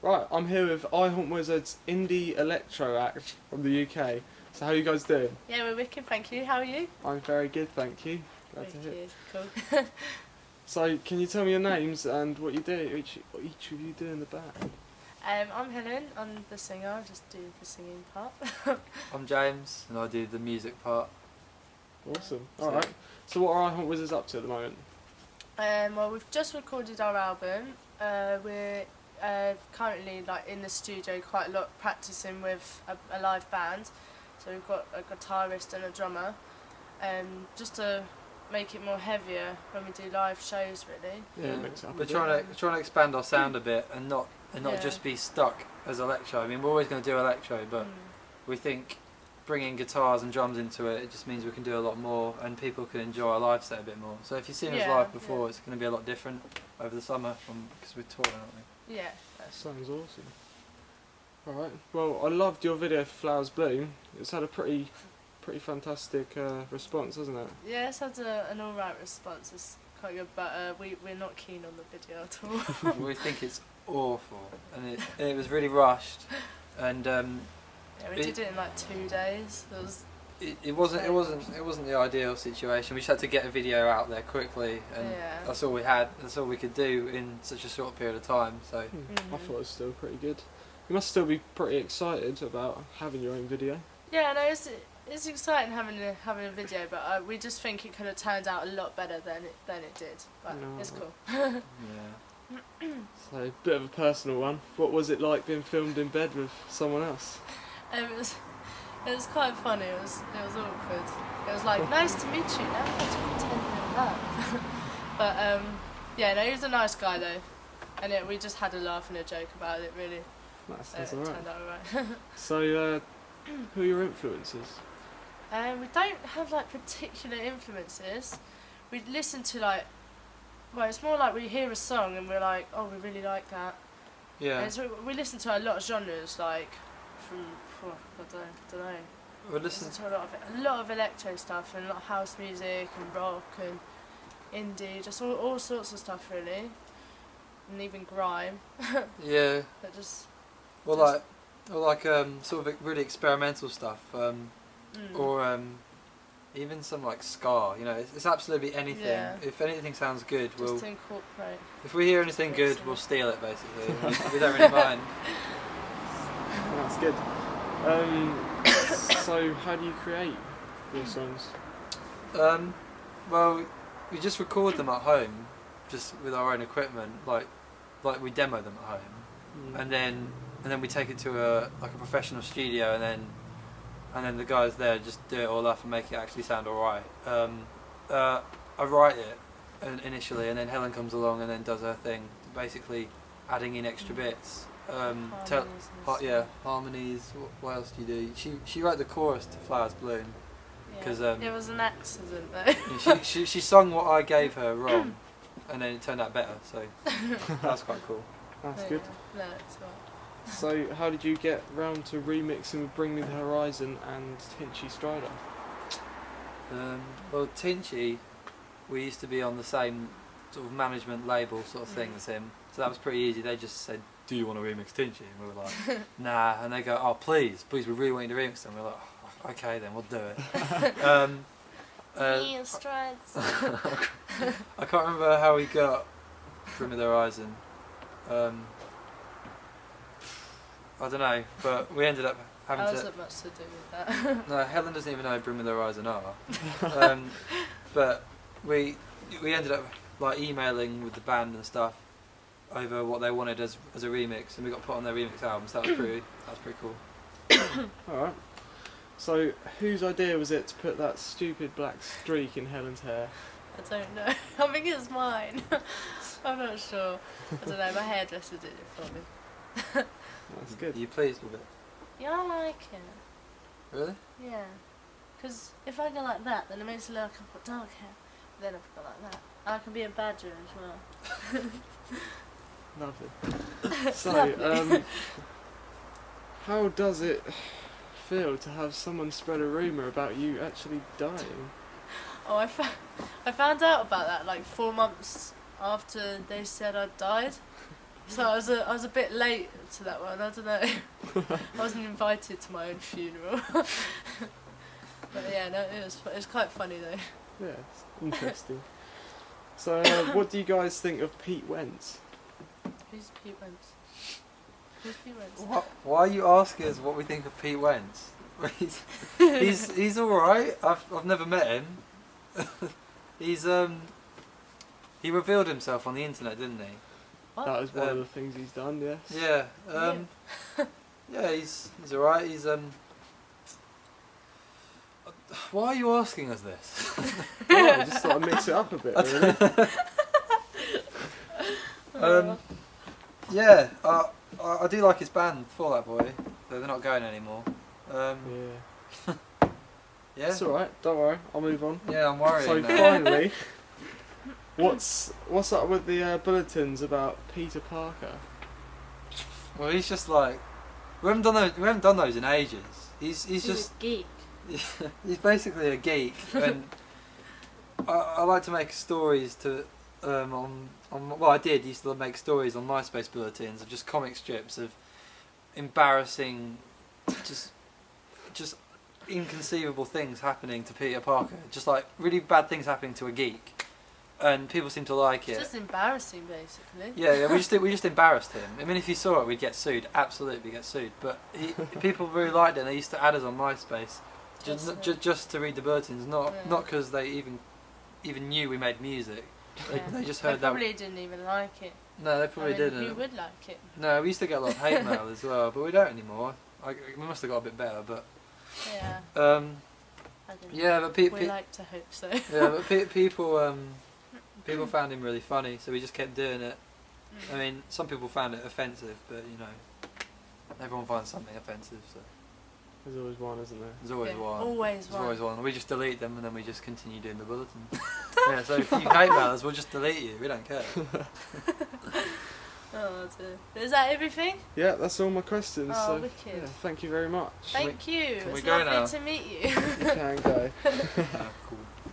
Right, I'm here with I Hunt Wizards indie electro act from the UK. So how are you guys doing? Yeah, we're wicked, thank you. How are you? I'm very good, thank you. Glad to hear. Wicked, cool. So can you tell me your names and what you do? What each of you do in the band? I'm Helen, I'm the singer, I just do the singing part. I'm James, and I do the music part. Awesome. All right. So what are I Hunt Wizards up to at the moment? Well, we've just recorded our album. We're currently in the studio quite a lot practicing with a live band. So we've got a guitarist and a drummer, just to make it more heavier when we do live shows, really. Yeah, mix it up. We're trying to expand our sound a bit and not Yeah. just be stuck as electro. I mean, we're always going to do electro, but we think bringing guitars and drums into it, it just means we can do a lot more and people can enjoy our live set a bit more. So if you've seen us Yeah, live before, yeah. it's going to be a lot different over the summer because we're touring, aren't we? Yeah. Sounds awesome. All right. Well, I loved your video for Flowers Bloom. It's had a pretty fantastic response, hasn't it? Yeah, it's had an alright response. It's quite good, but we're not keen on the video at all. We think it's awful, and it was really rushed, and Yeah, we did it in 2 days. it wasn't the ideal situation. We just had to get a video out there quickly, and Yeah. that's all we had. That's all we could do in such a short period of time. So I thought it was still pretty good. You must still be pretty excited about having your own video. Yeah, no, it's exciting having a video, but we just think it could have turned out a lot better than it did. But No. it's cool. yeah, So, a bit of a personal one. What was it like being filmed in bed with someone else? It was quite funny. It was awkward. It was like, nice to meet you. Now I have to pretend we're in love. But yeah, no, he was a nice guy though, and we just had a laugh and a joke about it. Really, That's it alright. turned out alright. So, who are your influences? We don't have particular influences. We listen to well, it's more like we hear a song and we're like, oh, we really like that. yeah. And so we listen to a lot of genres, from I don't know. We're Listen listening. to a lot of electro stuff and a lot of house music and rock and indie, just all sorts of stuff really, and even grime. Yeah. But just Well, like sort of really experimental stuff, or even some ska. You know, it's absolutely anything. Yeah. If anything sounds good, just to incorporate. if we hear anything good, Awesome. we'll steal it basically. We don't really mind. That's good. So, how do you create your songs? Well, we just record them at home, just with our own equipment. Like we demo them at home, and then we take it to a professional studio, and then the guys there just do it all up and make it actually sound alright. I write it initially, and then Helen comes along and then does her thing, basically adding in extra bits. Harmonies and stuff. Harmonies. What else do you do? She wrote the chorus to Flowers Bloom. Yeah. 'Cause, it was an accident though. She sung what I gave her wrong, and then it turned out better. So that's quite cool. That's Yeah. good. No, it's not. So, how did you get round to remixing with Bring Me the Horizon and Tinchy Strider? Well, Tinchy, we used to be on the same sort of management label sort of thing as him, so that was pretty easy. They just said, "Do you want to remix Tinchy?" And we were like, "Nah," and they go, "Oh, please, we really want you to remix them." We're like, oh, "Okay, then we'll do it." Strides. I can't remember how we got Bring Me the Horizon. I don't know, but we ended up having That to. wasn't much to do with that. No, Helen doesn't even know who Bring Me the Horizon are. But we ended up emailing with the band and stuff over what they wanted as a remix, and we got put on their remix album. So that was pretty cool. Alright. So, whose idea was it to put that stupid black streak in Helen's hair? I don't know. I think it's mine. I'm not sure. I don't know. My hairdresser did it for me. That's good. Are you pleased with it? Yeah, I like it. Really? Yeah. Because if I go like that, then it makes it look like I've got dark hair. But then if I go like that, I can be a badger as well. Lovely. So, Lovely. how does it feel to have someone spread a rumour about you actually dying? Oh, I found out about that 4 months after they said I'd died. So I was a bit late to that one. I don't know. I wasn't invited to my own funeral. But yeah, no, it was quite funny though. Yeah, it's interesting. So, what do you guys think of Pete Wentz? Who's Pete Wentz? Who's Pete Wentz? Why are you asking us what we think of Pete Wentz? he's all right. I've never met him. He's he revealed himself on the internet, didn't he? What? That is one of the things he's done. Yes. Yeah. Yeah, he's all right. He's Why are you asking us this? Well, I just thought I'd mix it up a bit. Really. Yeah, I do like his band, Fall Out Boy. Though they're not going anymore. Yeah. Yeah. It's all right. Don't worry. I'll move on. Yeah, I'm worried. So now. finally, what's up with the bulletins about Peter Parker? Well, he's just like we haven't done those in ages. He's just a geek. he's basically a geek, and I like to make stories to on well, I used to make stories on MySpace bulletins of just comic strips of embarrassing, just inconceivable things happening to Peter Parker, just like really bad things happening to a geek, and people seem to like It's it. just embarrassing, basically. Yeah, we just embarrassed him. I mean, if you saw it, we'd get sued. Absolutely, get sued. But people really liked it, and they used to add us on MySpace just to read the bulletins, not because they even knew we made music. They just heard they probably didn't even like it. No, they probably didn't. Who would like it? No, we used to get a lot of hate mail as well, but we don't anymore. We must have got a bit better, but Yeah. I don't know. yeah, but We like to hope so. yeah, but people found him really funny, so we just kept doing it. I mean, some people found it offensive, but you know, everyone finds something offensive, so There's always one, isn't there? there's always Yeah, one. always There's one. always one. We just delete them and then we just continue doing the bulletins. Yeah, so if you hate mail us, we'll just delete you. We don't care. Oh dear. Is that everything? Yeah, that's all my questions. Oh, so wicked. yeah, thank you very much. Thank you. can we It's go lovely now? to meet you. You can go.